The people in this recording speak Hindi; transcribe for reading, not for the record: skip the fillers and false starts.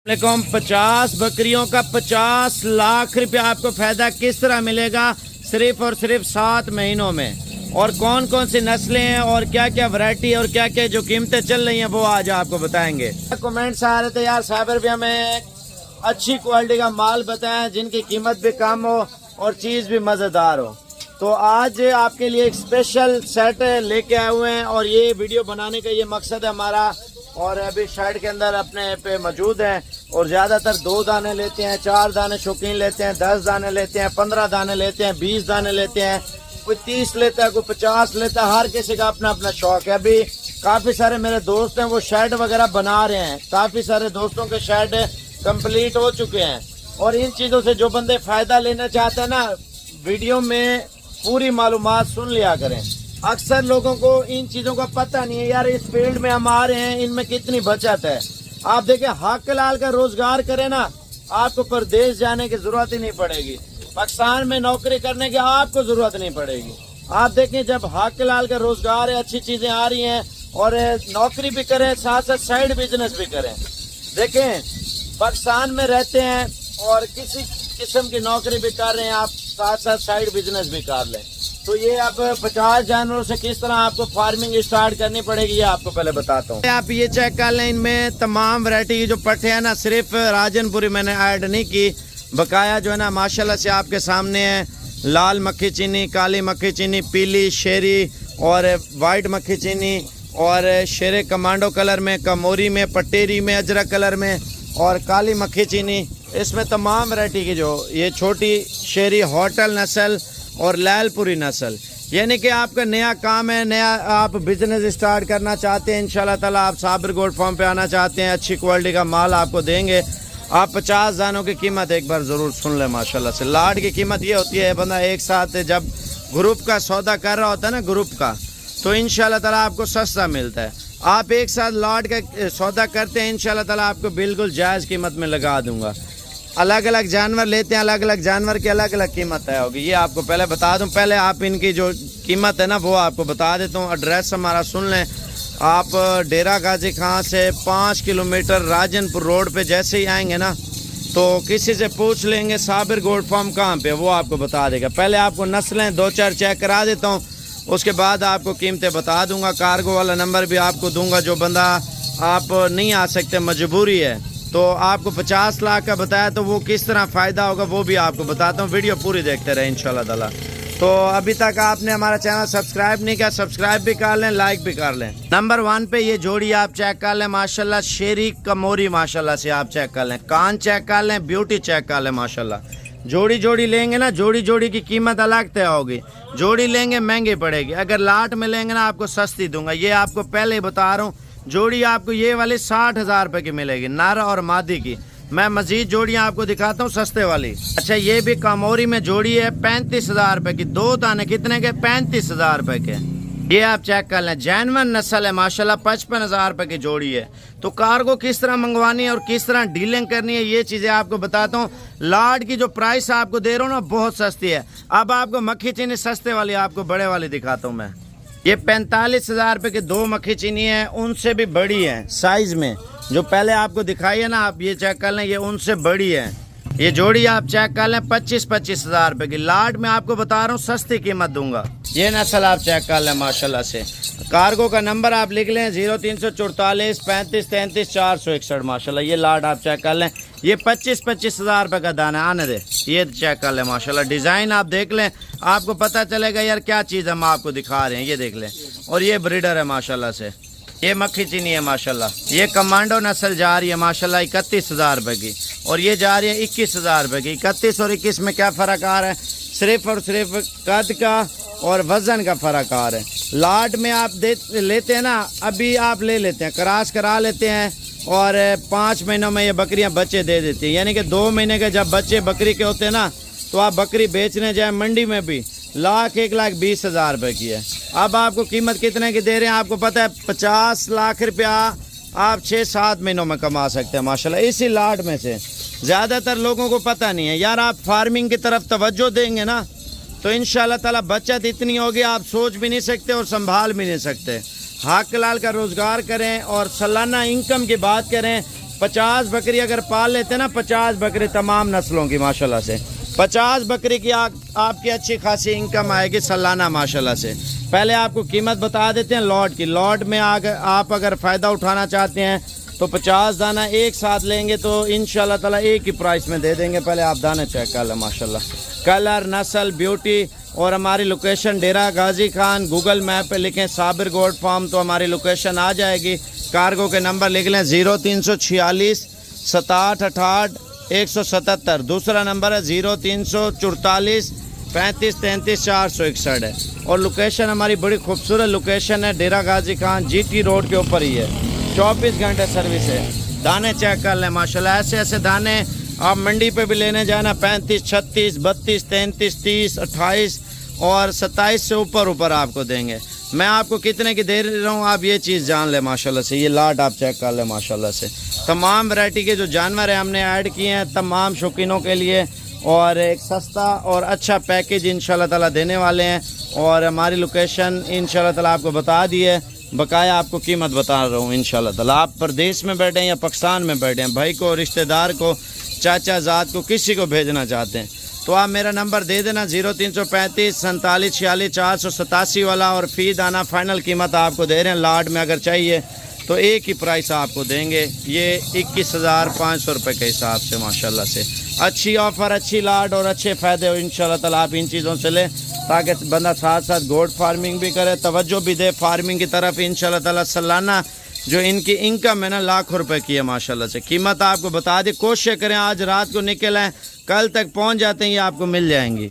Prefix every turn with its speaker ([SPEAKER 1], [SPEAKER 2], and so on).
[SPEAKER 1] कम 50 बकरियों का 50 लाख रुपया आपको फायदा किस तरह मिलेगा सिर्फ और सिर्फ 7 महीनों में। और कौन कौन सी नस्लें हैं और क्या क्या वैरायटी और क्या क्या जो कीमतें चल रही हैं वो आज आपको बताएंगे। कमेंट्स आ रहे थे यार साबिर भी हमें अच्छी क्वालिटी का माल बताएं जिनकी कीमत भी कम हो और चीज़ भी मज़ेदार हो। तो आज आपके लिए एक स्पेशल सेट लेके आए हुए हैं और ये वीडियो बनाने का ये मकसद है हमारा। और अभी साइड के अंदर अपने पे मौजूद हैं और ज़्यादातर 2 दाने लेते हैं, 4 दाने शौकीन लेते हैं, 10 दाने लेते हैं, 15 दाने लेते हैं, 20 दाने लेते हैं, कोई 30 लेता है, कोई 50 लेता है। हर किसी का अपना अपना शौक है। अभी काफ़ी सारे मेरे दोस्त हैं वो शेड वगैरह बना रहे हैं। काफ़ी सारे दोस्तों के शेड कंप्लीट हो चुके हैं। और इन चीज़ों से जो बंदे फ़ायदा लेना चाहते हैं ना, वीडियो में पूरी मालूमात सुन लिया करें। अक्सर लोगों को इन चीज़ों का पता नहीं है यार, इस फील्ड में हम आ रहे हैं, इनमें कितनी बचत है। आप देखें हक लाल का रोजगार करें ना, आपको परदेश जाने की जरूरत ही नहीं पड़ेगी। पाकिस्तान में नौकरी करने की आपको जरूरत नहीं पड़ेगी। आप देखें जब हक लाल का रोजगार है, अच्छी चीजें आ रही हैं और नौकरी भी करें साथ साथ साइड बिजनेस भी करें। देखें पाकिस्तान में रहते हैं और किसी किस्म की नौकरी भी कर रहे हैं, आप साथ साथ साइड बिजनेस भी कर लें। तो ये आप 50 जानवरों से किस तरह आपको फार्मिंग स्टार्ट करनी पड़ेगी ये आपको पहले बताता हूँ। आप ये चेक कर लें, इनमें तमाम वैरायटी की जो पट्टे हैं ना, सिर्फ राजनपुरी मैंने ऐड नहीं की, बकाया जो है ना माशाल्लाह से आपके सामने है। लाल मक्खी चीनी, काली मक्खी चीनी, पीली शेरी और वाइट मक्खी चीनी और शेरे कमांडो कलर में, कमोरी में, पटेरी में, अजरक कलर में और काली मक्खी चीनी। इसमें तमाम वैरायटी की जो ये छोटी शेरी होटल नस्ल और लैलपुरी नस्ल, यानी कि आपका नया काम है, नया आप बिजनेस स्टार्ट करना चाहते हैं, इंशाल्लाह ताला आप साबिर गोल्ड फार्म पे आना चाहते हैं, अच्छी क्वालिटी का माल आपको देंगे। आप 50 दानों की कीमत एक बार ज़रूर सुन लें। माशाल्लाह से लाट की कीमत ये होती है, बंदा एक साथ जब ग्रुप का सौदा कर रहा होता है ना ग्रुप का, तो इंशाल्लाह ताला आपको सस्ता मिलता है। आप एक साथ लाट का सौदा करते हैं, इंशाल्लाह ताला आपको बिल्कुल जायज़ कीमत में लगा दूँगा। अलग अलग जानवर लेते हैं, अलग अलग जानवर की अलग अलग कीमत तय होगी, ये आपको पहले बता दूं। पहले आप इनकी जो कीमत है ना वो आपको बता देता हूँ। एड्रेस हमारा सुन लें। आप डेरा गाजी खां से 5 किलोमीटर राजनपुर रोड पे जैसे ही आएंगे ना, तो किसी से पूछ लेंगे साबिर गोल्ड फार्म कहाँ पे, वो आपको बता देगा। पहले आपको नस्लें 2-4 चेक करा देता हूँ, उसके बाद आपको कीमतें बता दूँगा। कार्गो वाला नंबर भी आपको दूँगा। जो बंदा आप नहीं आ सकते, मजबूरी है, तो आपको 50 लाख का बताया, तो वो किस तरह फ़ायदा होगा वो भी आपको बताता हूँ। वीडियो पूरी देखते रहे इंशाल्लाह ताला। तो अभी तक आपने हमारा चैनल सब्सक्राइब नहीं किया, सब्सक्राइब भी कर लें, लाइक भी कर लें। नंबर 1 पे ये जोड़ी आप चेक कर लें, माशाल्लाह शेरी कमोरी माशाल्लाह से आप चेक कर लें, कान चेक कर लें, ब्यूटी चेक कर लें माशाल्लाह। जोड़ी जोड़ी लेंगे ना, जोड़ी जोड़ी की कीमत अलग तय होगी। जोड़ी लेंगे महंगी पड़ेगी, अगर लाट में लेंगे ना आपको सस्ती दूंगा। ये आपको पहले ही बता रहा हूँ, जोड़ी आपको ये वाली 60,000 रुपये की मिलेगी, नर और मादी की। मैं मजीद जोड़ियाँ आपको दिखाता हूँ सस्ते वाली। अच्छा ये भी कामोरी में जोड़ी है 35,000 रुपये की। 2 दाने कितने के? 35,000 रुपये के। ये आप चेक कर लें, जैनवन नस्ल है माशाल्लाह, 55,000 रुपये की जोड़ी है। तो कार्गो किस तरह मंगवानी है और किस तरह डीलिंग करनी है ये चीज़ें आपको बताता हूँ। लाट की जो प्राइस आपको दे रहा हूँ ना बहुत सस्ती है। अब आपको मक्खी चीनी सस्ते वाली आपको बड़े वाली दिखाता हूँ मैं। ये 45,000 रुपये की 2 मक्खी चीनी है, उनसे भी बड़ी है साइज में। जो पहले आपको दिखाई है ना, आप ये चेक कर लें, ये उनसे बड़ी है। ये जोड़ी आप चेक कर लें 25,000 रुपये की। लाट में आपको बता रहा हूँ सस्ती कीमत दूंगा। ये नस्ल आप चेक कर लें माशाल्लाह से। कार्गो का नंबर आप लिख लें 0344 35 33 461 माशाल्लाह। ये लाट आप चेक कर लें, ये 25,000 रुपये का दाना आने दे। ये चेक कर लें माशाल्लाह, डिज़ाइन आप देख लें, आपको पता चलेगा यार क्या चीज़ हम आपको दिखा रहे हैं। ये देख लें, और ये ब्रीडर है माशाल्लाह से। ये मक्खी चीनी है माशाल्लाह। ये कमांडो नस्ल जा रही है माशाल्लाह 31,000 रुपये की, और ये जा रही है 21,000 रुपये की। 31 और 21 में क्या फ़र्क आ रहा है? सिर्फ और सिर्फ कद का और वज़न का फ़र्क आ रहा है। लाट में आप लेते हैं ना, अभी आप ले लेते हैं, क्रॉस करा लेते हैं और 5 महीनों में ये बकरियां बच्चे दे देती हैं। यानी कि 2 महीने के जब बच्चे बकरी के होते हैं ना, तो आप बकरी बेचने जाए मंडी में भी 1,20,000 रुपये की है। अब आपको कीमत कितने की दे रहे हैं आपको पता है? 50 लाख रुपया आप 6-7 महीनों में कमा सकते हैं माशाल्लाह इसी लाट में से। ज़्यादातर लोगों को पता नहीं है यार। आप फार्मिंग की तरफ तवज्जो देंगे ना, तो इंशाल्लाह ताला बचत इतनी होगी आप सोच भी नहीं सकते और संभाल भी नहीं सकते। हक लाल का रोज़गार करें और सालाना इनकम की बात करें 50 बकरी अगर पाल लेते ना, 50 बकरी तमाम नस्लों की माशाल्लाह से, 50 बकरी की आपकी अच्छी खासी इनकम आएगी सालाना माशाल्लाह से। पहले आपको कीमत बता देते हैं लॉट की। लॉट में आप अगर फ़ायदा उठाना चाहते हैं तो 50 दाना एक साथ लेंगे तो इंशाल्लाह ताला एक ही प्राइस में दे देंगे। पहले आप दाने चेक कर लें माशाल्लाह, कलर, नस्ल, ब्यूटी। और हमारी लोकेशन डेरा गाजी खान, गूगल मैप पे लिखें साबिर गोट फार्म तो हमारी लोकेशन आ जाएगी। कार्गो के नंबर लिख लें 0346 67 68 177। दूसरा नंबर है 0344 35 33 461 है। और लोकेशन हमारी बड़ी खूबसूरत लोकेशन है, डेरा गाजी खान GT रोड के ऊपर ही है, 24 घंटे सर्विस है। दाने चेक कर लें माशाल्लाह, ऐसे ऐसे दाने आप मंडी पे भी लेने जाना, 35 36 32 33 30 28 और 27 से ऊपर आपको देंगे। मैं आपको कितने की दे रहा हूँ आप ये चीज़ जान लें माशाल्लाह से। ये लाट आप चेक कर लें माशाल्लाह से। तमाम वैरायटी के जो जानवर हैं हमने ऐड किए हैं तमाम शौकीनों के लिए, और एक सस्ता और अच्छा पैकेज इंशाल्लाह ताला देने वाले हैं। और हमारी लोकेशन इंशाल्लाह ताला आपको बता दी है, बकाया आपको कीमत बता रहा हूँ इंशाल्लाह ताला। आप प्रदेश में बैठे हैं या पाकिस्तान में बैठे हैं, भाई को, रिश्तेदार को, चाचा ज़ात को, किसी को भेजना चाहते हैं तो आप मेरा नंबर दे देना 0335 47 46 487 वाला। और फ़ी दाना फ़ाइनल कीमत आपको दे रहे हैं। लाट में अगर चाहिए तो एक ही प्राइस आपको देंगे, ये 21,500 रुपये के हिसाब से माशाल्लाह से। अच्छी ऑफ़र, अच्छी लाट और अच्छे फ़ायदे हो इंशाल्लाह ताला। आप इन चीज़ों से लें ताकि बंदा साथ साथ गोट फार्मिंग भी करे, तवज्जो भी दे फार्मिंग की तरफ। इंशाल्लाह ताला सालाना जो इनकी इनकम है ना लाखों रुपए की है माशाल्लाह से। कीमत आपको बता दी, कोशिश करें आज रात को निकल आएँ, कल तक पहुंच जाते हैं, ये आपको मिल जाएंगी।